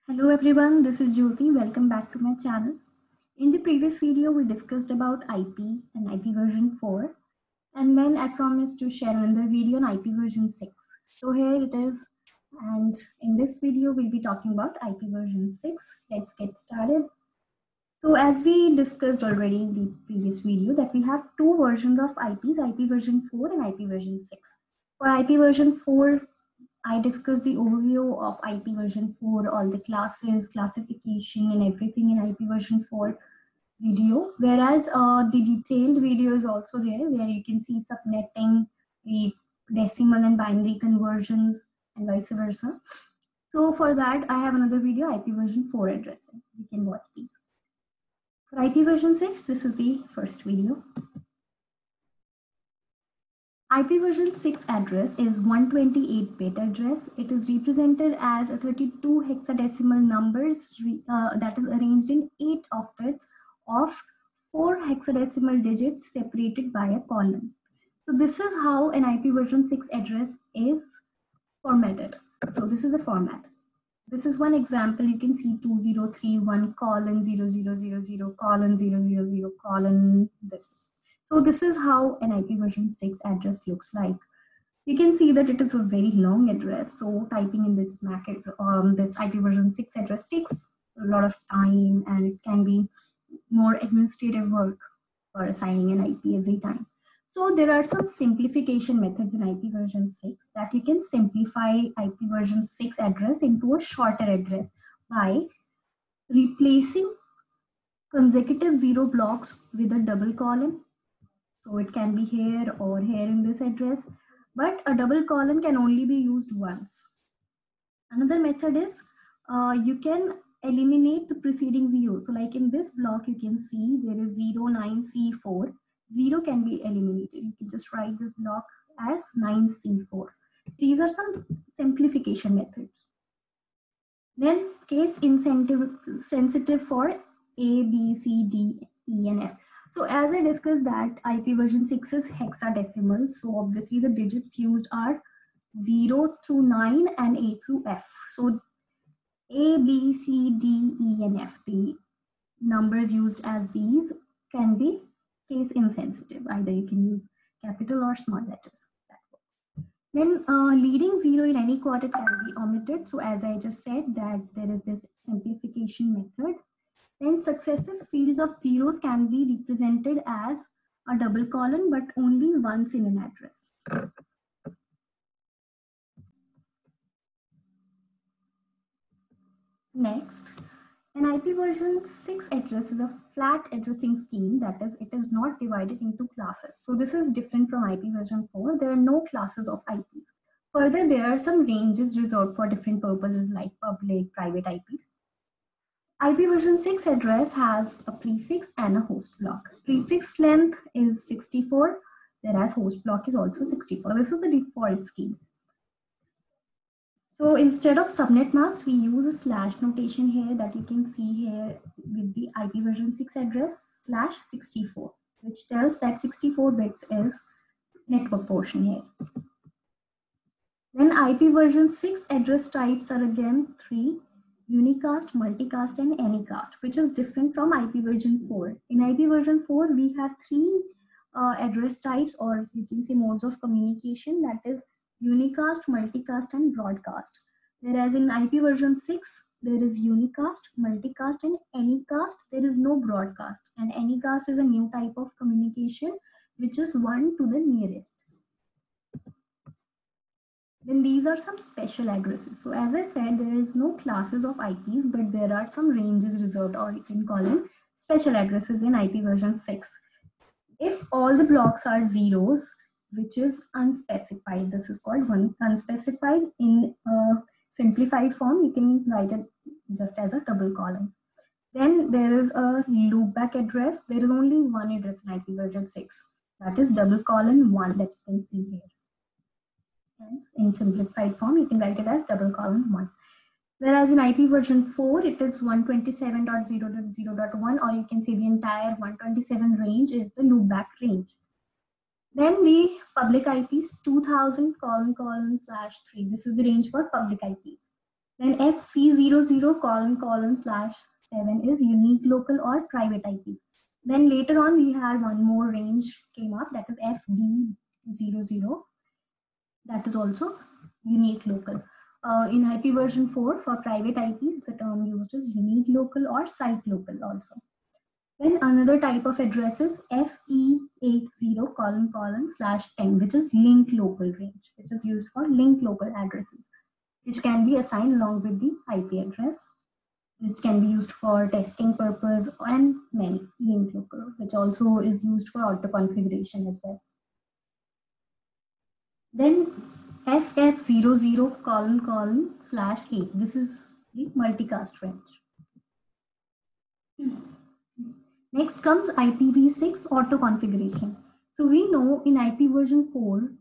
Hello everyone, this is Jyoti. Welcome back to my channel. In the previous video, we discussed about IP and IP version 4, and then I promised to share another video on IP version 6. So here it is, and in this video, we'll be talking about IP version 6. Let's get started. So as we discussed already in the previous video, that we have two versions of IPs, IP version 4 and IP version 6. For IP version 4, I discussed the overview of IP version 4, all the classes, classification, and everything in IP version 4 video. Whereas the detailed video is also there, where you can see subnetting, the decimal and binary conversions, and vice versa. So for that, I have another video, IP version 4 addressing. You can watch these. For IP version 6, this is the first video. IP version 6 address is 128-bit address. It is represented as a 32 hexadecimal numbers that is arranged in 8 octets of 4 hexadecimal digits separated by a colon. So this is how an IP version 6 address is formatted. So this is the format. This is one example. You can see 2031 colon 0000 colon 000 colon this. So this is how an IP version 6 address looks like. You can see that it is a very long address. So typing in this this IP version 6 address takes a lot of time, and it can be more administrative work for assigning an IP every time. So there are some simplification methods in IP version 6 that you can simplify IP version 6 address into a shorter address by replacing consecutive 0 blocks with a double colon. So it can be here or here in this address, but a double colon can only be used once. Another method is you can eliminate the preceding 0. So like in this block, you can see there is 09C4. 0 can be eliminated. You can just write this block as 9C4. So these are some simplification methods. Then case insensitive for A, B, C, D, E, and F. So as I discussed that IP version 6 is hexadecimal. So obviously the digits used are 0 through 9 and A through F. So A, B, C, D, E, and F, the numbers used as these can be case insensitive. Either you can use capital or small letters. Then leading 0 in any quartet can be omitted. So as I just said that there is this simplification method. Then successive fields of zeros can be represented as a double colon, but only once in an address. Next, an IP version 6 address is a flat addressing scheme, that is, it is not divided into classes. So this is different from IP version 4. There are no classes of IPs. Further, there are some ranges reserved for different purposes like public, private IPs. IP version 6 address has a prefix and a host block. Prefix length is 64, whereas host block is also 64. This is the default scheme. So instead of subnet mask, we use a slash notation here that you can see here with the IP version 6 address /64, which tells that 64 bits is network portion here. Then IP version 6 address types are again 3. Unicast, multicast, and anycast, which is different from IP version 4. In IP version 4, we have 3 address types, or you can say modes of communication, that is unicast, multicast, and broadcast. Whereas in IP version 6, there is unicast, multicast, and anycast. There is no broadcast. And anycast is a new type of communication, which is 1 to the nearest. Then these are some special addresses. So as I said, there is no classes of IPs, but there are some ranges reserved, or you can call them special addresses in IP version 6. If all the blocks are zeros, which is unspecified, this is called unspecified. In a simplified form, you can write it just as a double colon. Then there is a loopback address. There is only one address in IP version 6. That is double colon 1 that you can see here. And in simplified form, you can write it as double colon 1. Whereas in IP version 4, it is 127.0.0.1, or you can say the entire 127 range is the loopback range. Then the public IPs 2000::/3. This is the range for public IPs. Then FC00 ::7 is unique local or private IP. Then later on we had one more range came up, that is FD00, that is also unique local. In IP version 4 for private IPs, the term used is unique local or site local also. Then another type of address is FE80 ::10, which is linked local range, which is used for linked local addresses, which can be assigned along with the IP address, which can be used for testing purpose, and many linked local, which also is used for auto configuration as well. Then FF00 : /8. This is the multicast range. Next comes IPv6 auto configuration. So we know in IP version 4,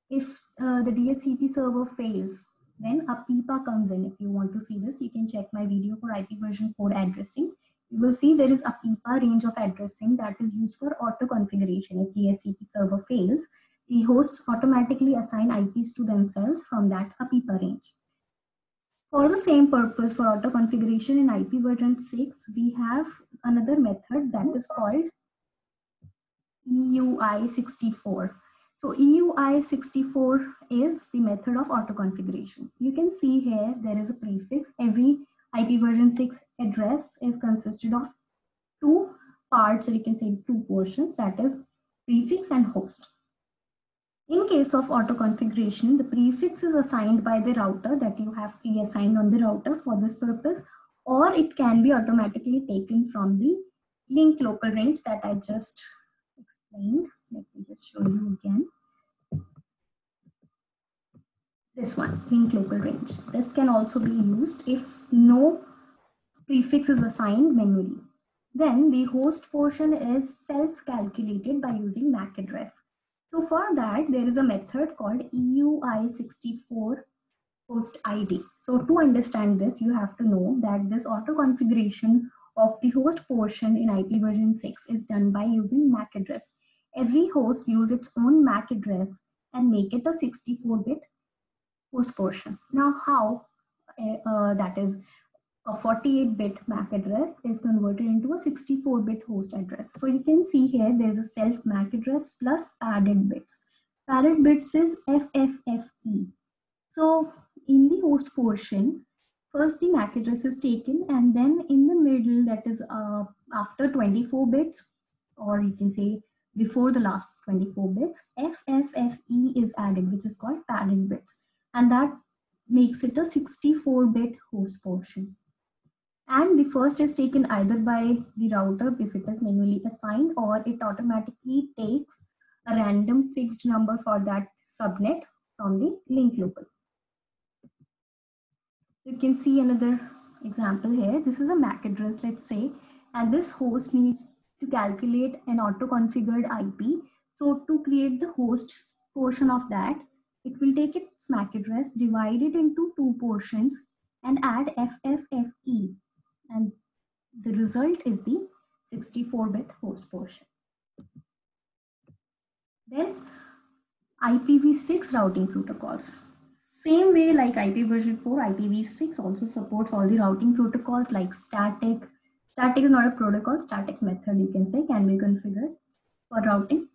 if the DHCP server fails, then a PIPA comes in. If you want to see this, you can check my video for IP version 4 addressing. You will see there is a PIPA range of addressing that is used for auto configuration. If DHCP server fails, the hosts automatically assign IPs to themselves from that a PIPA range. For the same purpose, for auto configuration in IP version 6, we have another method that is called EUI64. So EUI64 is the method of auto configuration. You can see here there is a prefix. Every IP version 6 address is consisted of two parts, or you can say two portions, that is prefix and host. In case of auto configuration, the prefix is assigned by the router, that you have pre-assigned on the router for this purpose, or it can be automatically taken from the linked local range that I just explained. Let me just show you again. This one, linked local range. This can also be used if no prefix is assigned manually. Then the host portion is self-calculated by using MAC address. So for that, there is a method called EUI64 host ID. So to understand this, you have to know that this auto configuration of the host portion in IP version 6 is done by using MAC address. Every host uses its own MAC address and make it a 64-bit host portion. Now how that is a 48-bit MAC address is converted into a 64-bit host address. So you can see here there's a self MAC address plus padded bits. Padded bits is FFFE. So in the host portion, first the MAC address is taken, and then in the middle, that is after 24 bits, or you can say before the last 24 bits, FFFE is added, which is called padded bits, and that makes it a 64-bit host portion. And the first is taken either by the router if it is manually assigned, or it automatically takes a random fixed number for that subnet from the link local. You can see another example here. This is a MAC address, let's say, and this host needs to calculate an auto-configured IP. So to create the host portion of that, it will take its MAC address, divide it into two portions, and add FFFE. And the result is the 64-bit host portion. Then IPv6 routing protocols. Same way like IP version 4, IPv6 also supports all the routing protocols like static. Static is not a protocol, static method you can say can be configured for routing.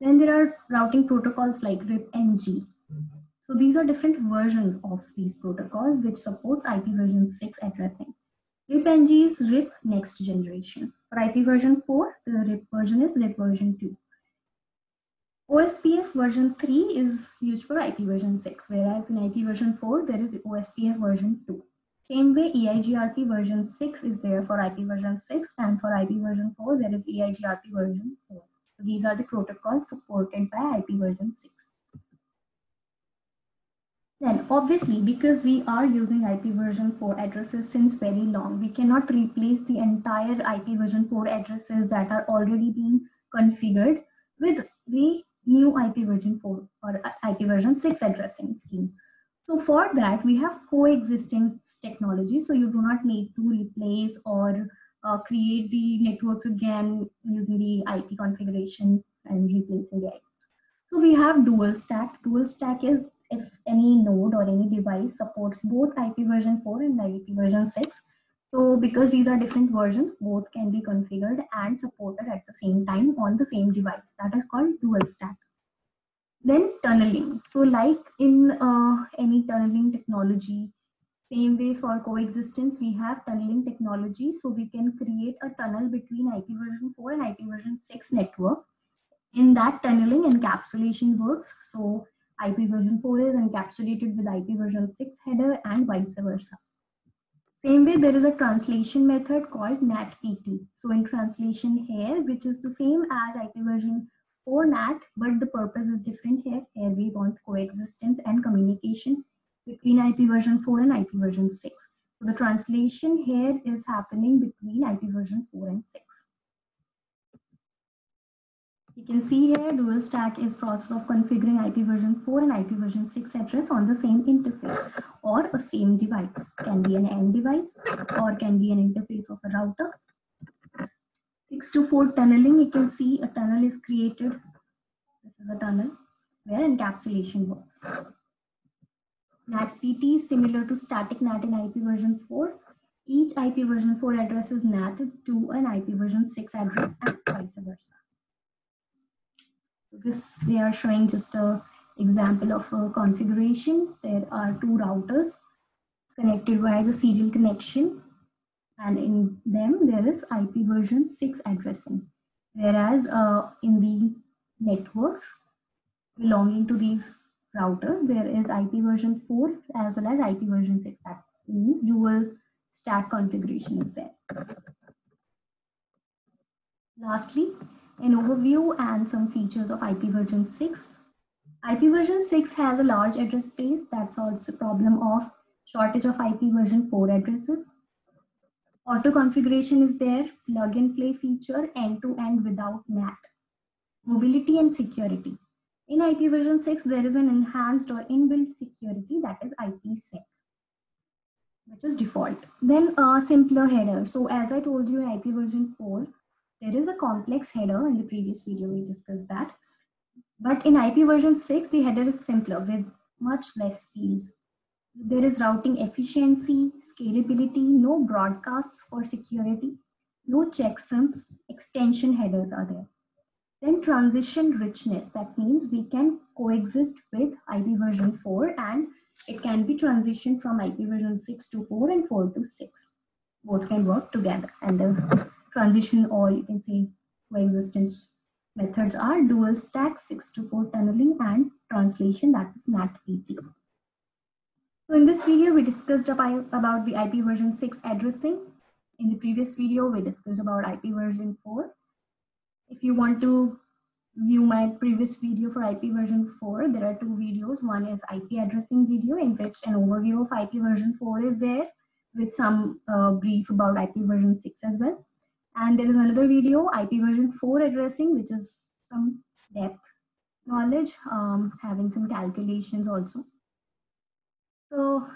Then there are routing protocols like RIP-NG. So these are different versions of these protocols which supports IP version 6 addressing. RIP-NG is RIP next generation. For IP version 4, the RIP version is RIP version 2. OSPF version 3 is used for IP version 6, whereas in IP version 4, there is OSPF version 2. Same way, EIGRP version 6 is there for IP version 6, and for IP version 4, there is EIGRP version 4. So these are the protocols supported by IP version 6. Then obviously, because we are using IP version 4 addresses since very long, we cannot replace the entire IP version 4 addresses that are already being configured with the new IP version 4 or IP version 6 addressing scheme. So for that, we have coexisting technology. So you do not need to replace or create the networks again using the IP configuration and replacing the IP. So we have dual stack. Dual stack is if any node or any device supports both IP version 4 and IP version 6. So because these are different versions, both can be configured and supported at the same time on the same device. That is called dual stack. Then tunneling. So like in any tunneling technology, same way for coexistence, we have tunneling technology. So we can create a tunnel between IP version 4 and IP version 6 network. In that, tunneling encapsulation works. So IP version 4 is encapsulated with IP version 6 header and vice versa. Same way, there is a translation method called NAT-PT. So in translation here, which is the same as IP version 4 NAT, but the purpose is different here. Here we want coexistence and communication between IP version 4 and IP version 6. So the translation here is happening between IP version 4 and 6. You can see here dual stack is process of configuring IP version 4 and IP version 6 address on the same interface or a same device. Can be an end device or can be an interface of a router. 6 to 4 tunneling, you can see a tunnel is created. This is a tunnel where encapsulation works. NAT-PT is similar to static NAT in IP version 4. Each IP version 4 address is NATed to an IP version 6 address and vice versa. This they are showing just a example of a configuration. There are two routers connected via the serial connection, and in them there is IP version 6 addressing. Whereas in the networks belonging to these routers, there is IP version 4 as well as IP version 6. That means dual stack configuration is there. Lastly, an overview and some features of IP version 6. IP version 6 has a large address space that solves the problem of shortage of IP version 4 addresses. Auto configuration is there, plug and play feature, end-to-end without NAT. Mobility and security. In IP version 6, there is an enhanced or inbuilt security, that is IPsec, which is default. Then a simpler header. So as I told you in IP version 4, there is a complex header. In the previous video, we discussed that. But in IP version 6, the header is simpler with much less fields. There is routing efficiency, scalability, no broadcasts for security, no checksums, extension headers are there. Then transition richness, that means we can coexist with IP version 4 and it can be transitioned from IP version 6 to 4 and 4 to 6. Both can work together, and the transition, or you can say coexistence methods are dual stack, 6 to 4 tunneling, and translation, that is NAT-PT. So in this video, we discussed about the IP version 6 addressing. In the previous video, we discussed about IP version 4. If you want to view my previous video for IP version 4, there are two videos. One is IP addressing video, in which an overview of IP version 4 is there with some brief about IP version 6 as well. And there is another video, IP version 4 addressing, which is some depth knowledge, having some calculations also. So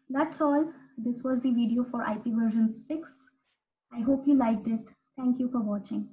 that's all. This was the video for IP version 6. I hope you liked it. Thank you for watching.